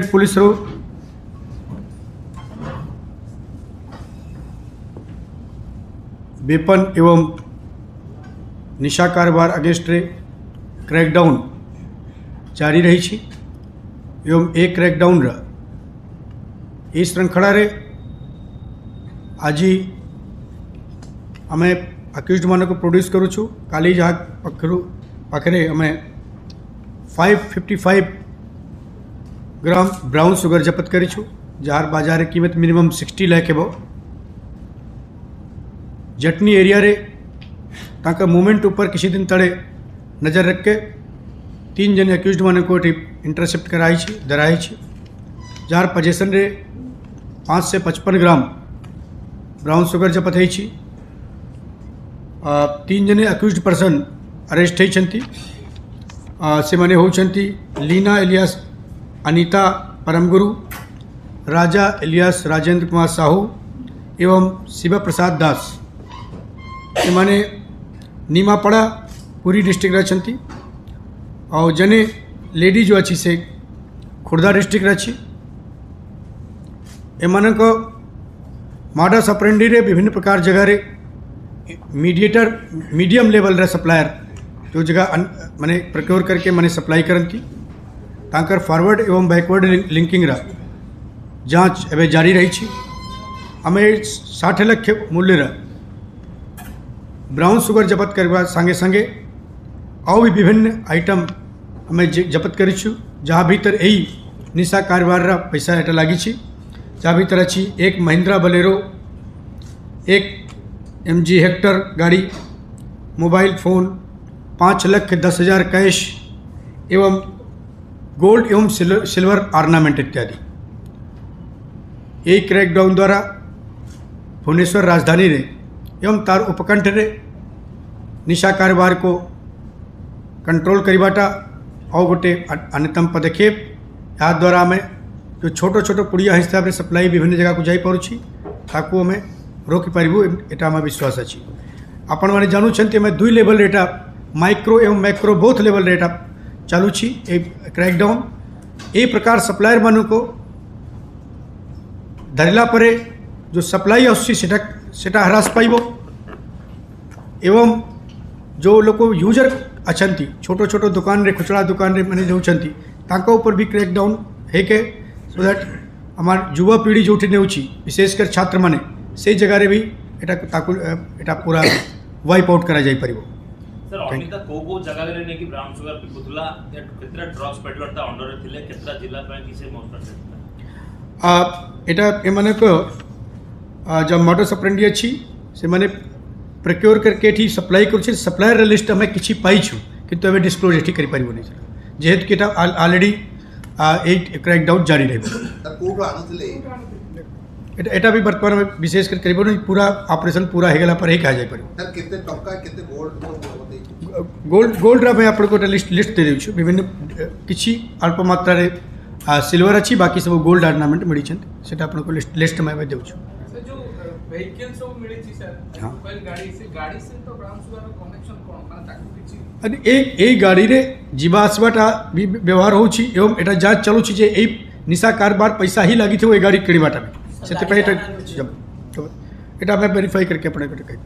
Police weapon एवं निशा कारोबार against रे क्रैकडाउन जारी रही छी एवं ए क्रैकडाउन ए श्रृंखला रे आज आम अक्यूज्ड मान को प्रोड्यूस करूँ काली जहाँ पाखे आम 555 ग्राम ब्राउन सुगर जपत करूँ जार बाजार कीमत मिनिमम 60 लाख है। जटनी एरिया रे ताका मूवमेंट ऊपर किसी दिन तले नजर रख के 3 जन अक्यूज्ड मान को इंटरसेप्ट कराई धराई जार पोजेसन रे 5 से 55 ग्राम ब्राउन सुगर जपत है। 3 जने अक्यूज्ड पर्सन अरेस्ट होती से माने होती लीना एलियास अनीता परमगुरु, राजा एलियास राजेंद्र कुमार साहू एवं शिव प्रसाद दास एमाने नीमापड़ा पूरी डिस्ट्रिक्ट रही और जने लेडी जो अच्छी से खुर्दा डिस्ट्रिक्ट रही एमान को मॉडस ऑपरेंडी रे विभिन्न प्रकार जगह रे मीडिएटर मीडियम लेवल रे सप्लायर जो जगह माने प्रोक्योर करके माने सप्लाई करती तांकर फॉरवर्ड एवं बैकवर्ड लिंकिंग रा जांच एवं जारी रही। आम 60 लाख मूल्य रा ब्राउन सुगर जपत करवा संगे संगे और भी विभिन्न आइटम आम जपत करूँ जहाँ भीतर यही निशा कारोबार रा पैसा एटा लगी जहाँ भीतर अच्छी एक महिंद्रा बोलेरो, एक MG हेक्टर गाड़ी, मोबाइल फ़ोन, 5,10,000 कैश एवं गोल्ड एवं सिल्वर ऑर्नामेंट इत्यादि। यही क्रैकडाउन द्वारा भुवनेश्वर राजधानी रे एवं तार उपकंठ रे निशा कारोबार को कंट्रोल करवाटा और गोटे अन्यतम पदक्षेप या द्वारा आम जो छोट छोट पुड़िया हिसाब से सप्लाई विभिन्न जगह को जाई पारुछि ताकू आम रोकी पारिबु एटा आम विश्वास अछि। आपण माने जानुछन्ति आम 2 लेवल रे एटा माइक्रो एवं मैक्रो बोथ लेवल रे एटा चालुछि ए क्रैकडाउन। ए प्रकार सप्लायर मानु को धरला परे जो सप्लाई आसुछि सेटा ह्रास पाइबो एवं जो लोक यूजर अच्छी छोटो छोटो दुकान रे खुचरा दुकान रे माने जाउछन्ति तांका ऊपर भी क्रैकडाउन है के सो दैट हमार युवा पीढ़ी जो नेउछि विशेषकर छात्र माने से जगह रे भी एटा पूरा वाइप आउट करा जाई परिबो। सर अनिता को जगह रे ने कि ब्राउन सुगर पिकुतला केतरा ड्रग्स पेडलर ता अंडर रे थिले केतरा जिला पे किसे मोस्टर एटा एमाने को जब मॉडस ऑपरेंडी अच्छी से माने प्रोक्योर करके एठी सप्लाई कर सप्लायर लिस्ट हमें किसी पाई किंतु एवं डिस्क्लोज एठी कर पारिबो नहीं जेहेतु कि ऑलरेडी क्रैकडाउन जारी रही एटा भी वर्तमान में विशेष कर करीब पूरा ऑपरेशन पूरा हेगला पर ही कहा जाए परिबो। कितने टक्का कितने गोल्ड मैं आपको लिस्ट दे देछु विभिन्न किछि अल्प मात्रा रे सिल्वर अच्छी बाकी सब गोल्ड ऑर्नामेंट मिली सेटा आपको लिस्ट में देछु। व्हीकल सब मिली छी सर हां गाड़ी से तो ब्राउन सुगर कनेक्शन कोन माने ताकू किछि अरे ए गाड़ी रे जीवा आसवाटा भी व्यवहार होछि एवं एटा जांच चलु छी जे ए निशा कारोबार पैसा ही लागी थे वो गाड़ी किणवाटा में से एटा मैं वेरीफाई करके अपने को कहि।